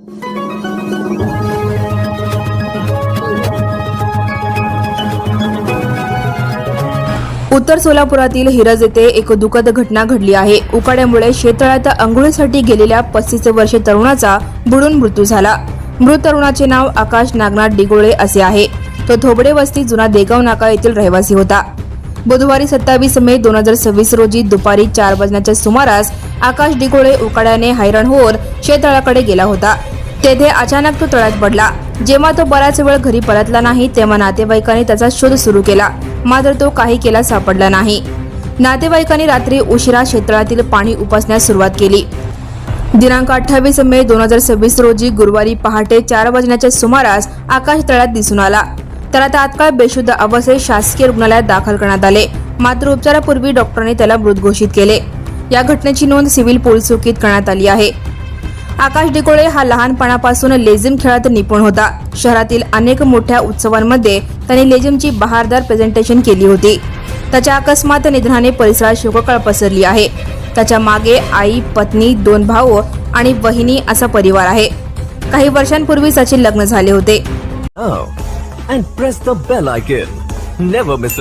उत्तर सोलापुरातील हिरज येथे एक दुःखद घटना घडली आहे। उकाड्यामुळे शेततळ्यात अंघोळीसाठी गेलेल्या 35 वर्षीय तरुणाचा बुडून मृत्यू झाला। मृत तरुणाचे नाव आकाश नागनाथ डिगोळे असे आहे। तो थोबडे वस्ती जुना देगाव नाका येथील रहिवासी होता। बुधवारी 27 मे 2026 रोजी दुपारी 4 वाजण्याच्या सुमारास आकाश डिगोळे उकाड्याने हैराण होऊन शेततळ्याकडे गेला होता। तेथे अचानक तो तळ्यात पडला। जेव्हा तो बराच वेळ घरी परतला नाही तेव्हा नातेवाईकांनी त्याचा शोध सुरू केला, मात्र तो काही केला सापडला नाही। नातेवाईकांनी रात्री उशिरा शेततळ्यातील पाणी उपसण्यास सुरुवात केली। दिनांक 28 मे 2026 रोजी गुरुवारी पहाटे 4 वाजण्याच्या सुमारास आकाश तळ्यात दिसून आला। त्याला तात्काळ बेशुद्ध अवस्थेत शासकीय रुग्णालयात दाखल करण्यात आले, मात्र उपचारापूर्वी डॉक्टरांनी त्याला मृत घोषित केले। या घटनेची नोंद सिव्हिल पोलीस चौकीत करण्यात आली आहे। आकाश डिगोळे हा लहानपणापासून लेझिम खेळात निपुण होता। शहरातील अनेक मोठ्या उत्सवांमध्ये त्याने लेझिमची बहारदार प्रेझेंटेशन केली होती। त्याच्या अकस्मात निधनाने परिसरात शोककळा पसरली आहे। त्याच्या मागे आई, पत्नी, 2 भाऊ आणि बहिणी असा परिवार आहे। काही वर्षांपूर्वी त्याचे लग्न झाले होते। and press the bell icon. Never miss it.